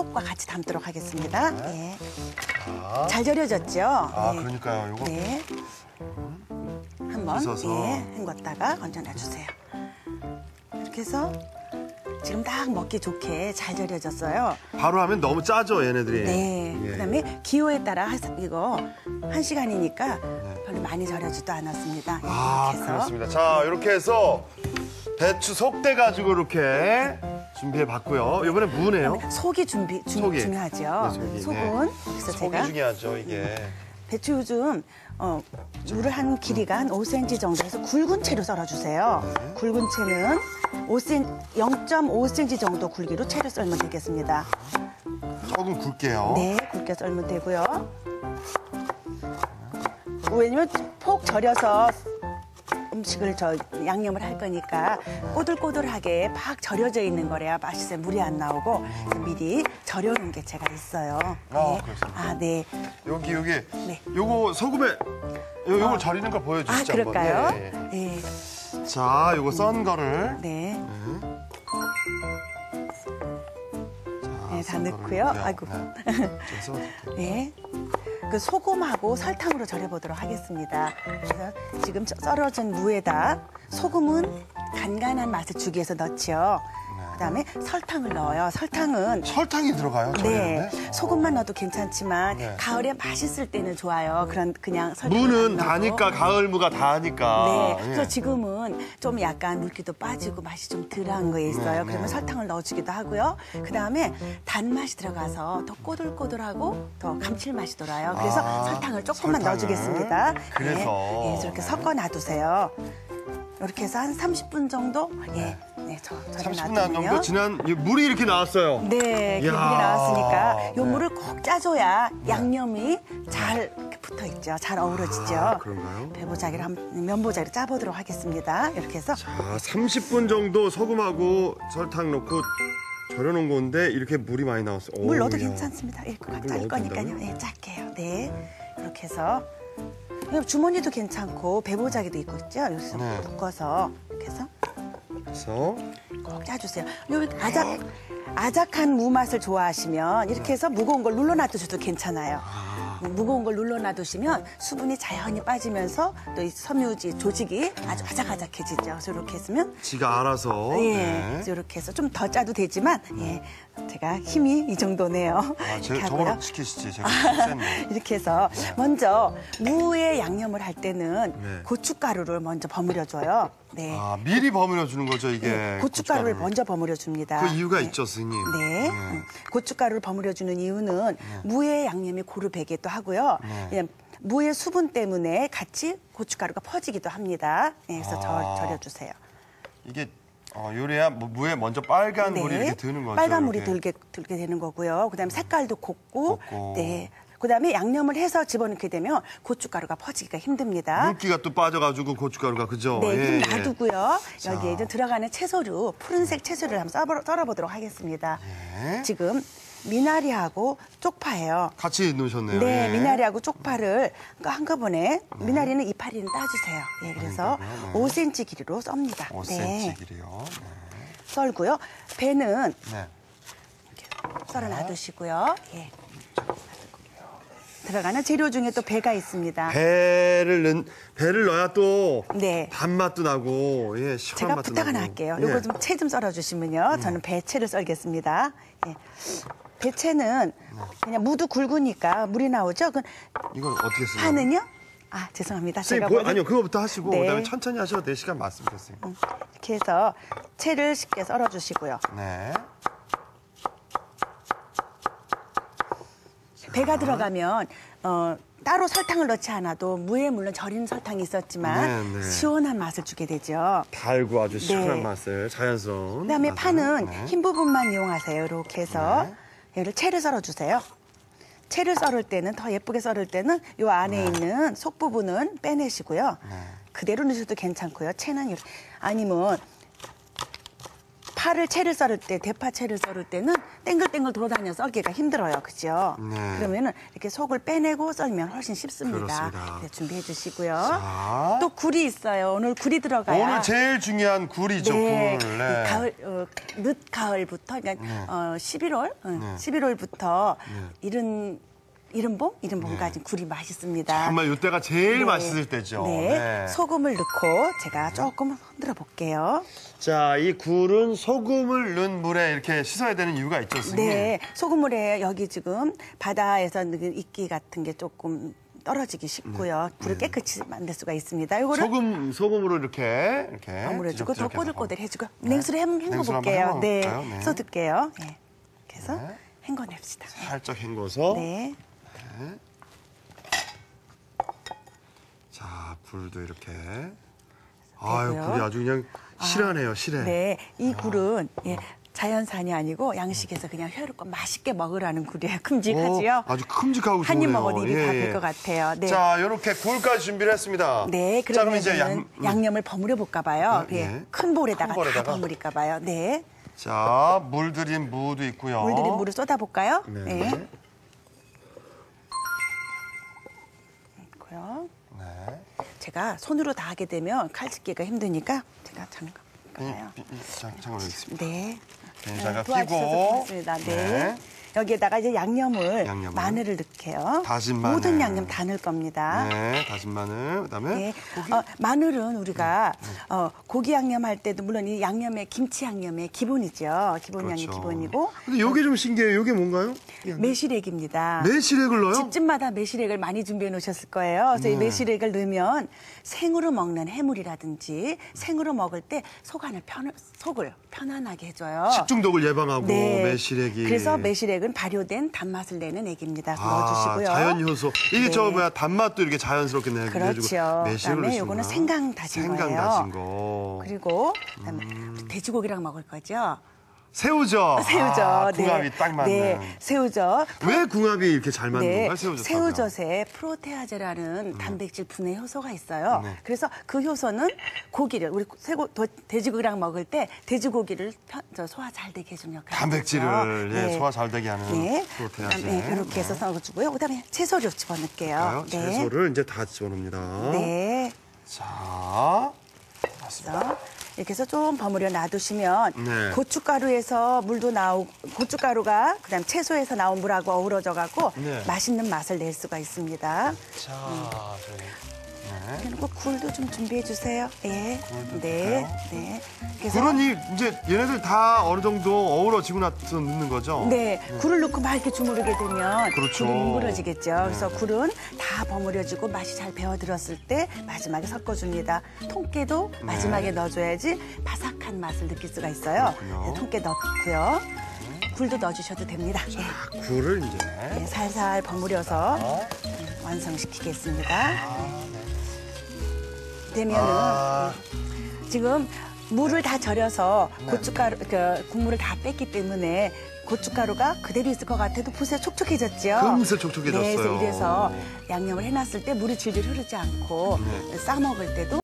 속과 같이 담도록 하겠습니다. 네. 예. 잘 절여졌죠? 아, 네. 그러니까요. 요거. 네. 한번 빗어서. 헹궜다가 건져놔주세요. 이렇게 해서 지금 딱 먹기 좋게 잘 절여졌어요. 바로 하면 너무 짜죠, 얘네들이. 네. 예. 그다음에 기호에 따라 이거 1시간이니까 별로 많이 절여지도 않았습니다. 아, 이렇게 해서 그렇습니다. 자, 이렇게 해서 배추 속대 가지고 이렇게 준비해 봤고요. 이번에 무네요. 속이 속이. 중요하죠. 네, 속이. 속은 네. 그래서 속이 제가 중요하죠, 이게. 배추 요즘 물을 한 길이가 한 5cm 정도 해서 굵은 채로 썰어주세요. 네. 굵은 채는 0.5cm 정도 굵기로 채를 썰면 되겠습니다. 조금 굵게요. 네, 굵게 썰면 되고요. 왜냐면 폭 절여서 음식을 양념을 할 거니까 꼬들꼬들하게 팍 절여져 있는 거래야 맛있어요. 물이 안 나오고 미리 절여놓은 게 제가 있어요. 네. 그렇습니다. 아, 네. 여기. 네. 요거 소금에 요걸 절이는 걸 보여주시죠. 아, 그럴까요? 한번. 예, 예. 네. 자, 요거 썬 거를. 네. 자, 네, 다 썬 넣고요. 거를 아이고. 네. 좀 썰어줄게요. 네. 그 소금하고 설탕으로 절여보도록 하겠습니다. 그래서 지금 썰어진 무에다 소금은 간간한 맛을 주기 위해서 넣지요. 그다음에 설탕을 넣어요. 설탕이 들어가요? 네, 절이는데? 소금만 넣어도 괜찮지만 네. 가을에 맛있을 때는 좋아요. 그냥 설탕 무는 다니까, 가을무가 다니까. 네, 예. 그래서 지금은 좀 약간 물기도 빠지고 맛이 좀 덜한 거에 있어요. 네, 그러면 네. 설탕을 넣어주기도 하고요. 그다음에 단맛이 들어가서 더 꼬들꼬들하고 더 감칠맛이 돌아요. 그래서 아, 설탕을 조금만 설탕을. 넣어주겠습니다. 그래서. 네, 이렇게 섞어 놔두세요. 이렇게 해서 한 30분 정도 절여 30분 놔두면요. 정도 지난 이 물이 이렇게 나왔어요. 네, 이야. 물이 나왔으니까 요 네. 물을 꼭 짜줘야 양념이 잘 이렇게 붙어 있죠. 잘 어우러지죠. 아, 그런가요? 면보자기를 짜보도록 하겠습니다. 이렇게 해서 자, 30분 정도 소금하고 설탕 넣고 절여놓은 건데 이렇게 물이 많이 나왔어요. 물 넣어도 오우야. 괜찮습니다. 이거 물을 짤 넣어도 거니까요. 된다고요? 네, 짤게요. 네, 이렇게 해서 그냥 주머니도 괜찮고 배보자기도 있고 있죠. 여기서 네. 묶어서 이렇게 해서 그래서 꼭 짜주세요. 요 아작한 무 맛을 좋아하시면 이렇게 해서 무거운 걸 눌러놔두셔도 괜찮아요. 무거운 걸 눌러놔두시면 수분이 자연히 빠지면서 또 이 섬유지 조직이 아주 아작아작해지죠. 그래서 이렇게 했으면 지가 알아서. 예, 네. 그래서 이렇게 해서 좀 더 짜도 되지만 예, 제가 힘이 이 정도네요. 아, 이렇게 저거로 하고요. 시키시지. 제가 센데. 이렇게 해서 먼저 무에 양념을 할 때는 네. 고춧가루를 먼저 버무려줘요. 네. 아, 미리 버무려 주는 거죠, 이게. 고춧가루를 먼저 버무려줍니다. 그 이유가 네. 있죠, 스님. 네. 고춧가루를 버무려주는 이유는 무의 양념이 고루 배기도 하고요. 예, 무의 수분 때문에 같이 고춧가루가 퍼지기도 합니다. 네, 그래서 절여주세요. 이게 요래야 무에 먼저 빨간 물이 이렇게 드는 거죠. 빨간 물이 이렇게. 들게 되는 거고요. 그다음에 색깔도 곱고, 곱고. 네. 그다음에 양념을 해서 집어넣게 되면 고춧가루가 퍼지기가 힘듭니다. 물기가 또 빠져가지고 고춧가루가 그죠? 네, 좀 예. 놔두고요. 여기에 이제 들어가는 채소류, 푸른색 채소를 한번 썰어보도록 하겠습니다. 예. 지금 미나리하고 쪽파예요. 같이 넣으셨네요. 네, 예. 미나리하고 쪽파를 한꺼번에 미나리는 이파리는 따주세요. 예, 그래서 네. 5cm 길이로 썹니다. 5cm 네, 길이요. 썰고요. 배는 네. 썰어 놔두시고요. 예. 들어가는 재료 중에 또 배가 있습니다. 배를 넣어야 또 네. 단맛도 나고 예, 시원한 제가 맛도 부탁 하나 나고. 할게요. 예. 요거 좀 채 좀 썰어주시면요. 저는 배채를 썰겠습니다. 예. 배채는 그냥 무도 굵으니까 물이 나오죠. 그 이건 어떻게 쓰요? 파는요? 아, 죄송합니다. 선생님, 제가 아니요, 그거부터 하시고 네. 그다음에 천천히 하셔도 될 시간 많습니다, 선생님. 이렇게 해서 채를 쉽게 썰어주시고요. 네. 배가 들어가면 따로 설탕을 넣지 않아도 무에 물론 절인 설탕이 있었지만 네, 네. 시원한 맛을 주게 되죠. 달고 아주 시원한 네. 맛을 자연스러운. 그다음에 맛을. 파는 네. 흰 부분만 이용하세요. 이렇게 해서 얘를 채를 썰어주세요. 채를 썰을 때는 더 예쁘게 썰을 때는 이 안에 있는 속 부분은 빼내시고요. 그대로 넣으셔도 괜찮고요. 채는 이렇게 아니면 채를 썰을 때, 대파채를 썰을 때는 땡글땡글 돌아다녀서 썰기가 힘들어요. 그죠? 네. 그러면은 이렇게 속을 빼내고 썰면 훨씬 쉽습니다. 그렇습니다. 네, 준비해 주시고요. 자. 또 굴이 있어요. 오늘 굴이 들어가야. 오늘 제일 중요한 굴이죠, 네, 굴. 이 네. 가을, 늦가을부터, 그러니까 11월, 11월부터 이른봄까지 굴이 맛있습니다. 정말 이때가 제일 네. 맛있을 때죠. 네. 소금을 넣고 제가 조금 흔들어 볼게요. 자, 이 굴은 소금을 넣은 물에 이렇게 씻어야 되는 이유가 있죠, 선생님? 네, 소금물에 여기 지금 바다에서 넣은 이끼 같은 게 조금 떨어지기 쉽고요. 굴을 깨끗이 만들 수가 있습니다. 요거를 소금으로 이렇게 버무려주고 더 지적지적해서. 꼬들꼬들해주고 냉수로 헹궈 냉수로 한번 볼게요. 네, 헹궈볼까요? 네. 쏟을게요. 네. 그래서 네. 헹궈냅시다. 살짝 헹궈서. 네. 자, 굴도 이렇게. 아유, 되고요. 굴이 아주 그냥 실하네요, 실해. 네, 이 굴은 자연산이 아니고 양식에서 그냥 회롭고 맛있게 먹으라는 굴이에요. 큼직하지요? 아주 큼직하고 한 입 좋네요. 먹어도 입이 예, 다 예. 될 것 같아요. 네. 자, 이렇게 굴까지 준비를 했습니다. 네, 자, 그럼 그러면 이제 양념을 버무려 볼까 봐요. 예. 예. 큰 볼에다가 큰 다 볼에다가? 버무릴까 봐요. 네. 자, 물 들인 무도 있고요. 물들인 물을 쏟아 볼까요? 네. 있고요. 네. 제가 손으로 다 하게 되면 칼집기가 힘드니까 제가 잠깐만요. 잠깐만 있습니다. 네. 장갑 도와주셔서 끼고. 고맙습니다. 네. 여기에다가 이제 양념을 마늘을 넣게요. 다진 마늘. 모든 양념 다 넣을 겁니다. 네, 다진 마늘. 그다음에 네. 고기. 마늘은 우리가 고기 양념 할 때도 물론 이 양념에 김치 양념의 기본이죠. 기본 양념 기본이고 근데 요게 좀 신기해요. 요게 뭔가요? 매실액입니다. 매실액을 넣어요? 집집마다 매실액을 많이 준비해 놓으셨을 거예요. 그래서 이 매실액을 넣으면 생으로 먹는 해물이라든지 생으로 먹을 때 속을 편안하게 해줘요. 식중독을 예방하고 네. 매실액이. 그래서 매실액은 발효된 단맛을 내는 액입니다. 넣어주시고요. 자연 효소. 이게 네. 저 단맛도 이렇게 자연스럽게 내주고. 그렇죠. 매실을 그다음에 요거는 생강 다진 거예요. 생강 다진 거. 그리고 그다음에 돼지고기랑 먹을 거죠. 새우젓. 새우젓. 궁합이 딱 맞네. 네, 새우젓. 왜 궁합이 이렇게 잘 맞는 네, 건가요? 새우젓. 새우젓에 프로테아제라는 단백질 분해 효소가 있어요. 네. 그래서 그 효소는 고기를 우리 돼지고기랑 먹을 때 돼지고기를 소화 잘 되게 해주는 역할을 단백질을 하죠. 소화 잘 되게 하는 네. 프로테아제. 네, 이렇게 해서 넣어주고요. 그다음에 채소를 집어넣을게요. 네. 채소를 이제 다 집어넣습니다. 네. 자, 그래서 이렇게 해서 좀 버무려 놔두시면 네. 고춧가루에서 물도 고춧가루가 그다음 채소에서 나온 물하고 어우러져 갖고 네. 맛있는 맛을 낼 수가 있습니다. 자, 저희. 그리고 굴도 좀 준비해 주세요. 예. 굴도 네. 줄까요? 네. 그래서 그런 이제 얘네들 다 어느 정도 어우러지고 나서 넣는 거죠? 네, 굴을 넣고 막 이렇게 주무르게 되면 그렇죠. 굴이 뭉그러지겠죠. 그래서 굴은 다 버무려지고 맛이 잘 배어들었을 때 마지막에 섞어줍니다. 통깨도 마지막에 넣어줘야지 바삭한 맛을 느낄 수가 있어요. 그렇군요. 네, 통깨 넣고요. 굴도 넣어주셔도 됩니다. 예. 굴을 이제. 네, 살살 버무려서 완성시키겠습니다. 되면은 지금 물을 다 절여서 고춧가루 국물을 다 뺐기 때문에 고춧가루가 그대로 있을 것 같아도 보세요, 촉촉해졌죠? 금세 촉촉해졌어요. 네, 그래서 이래서 양념을 해놨을 때 물이 질질 흐르지 않고 싸 먹을 때도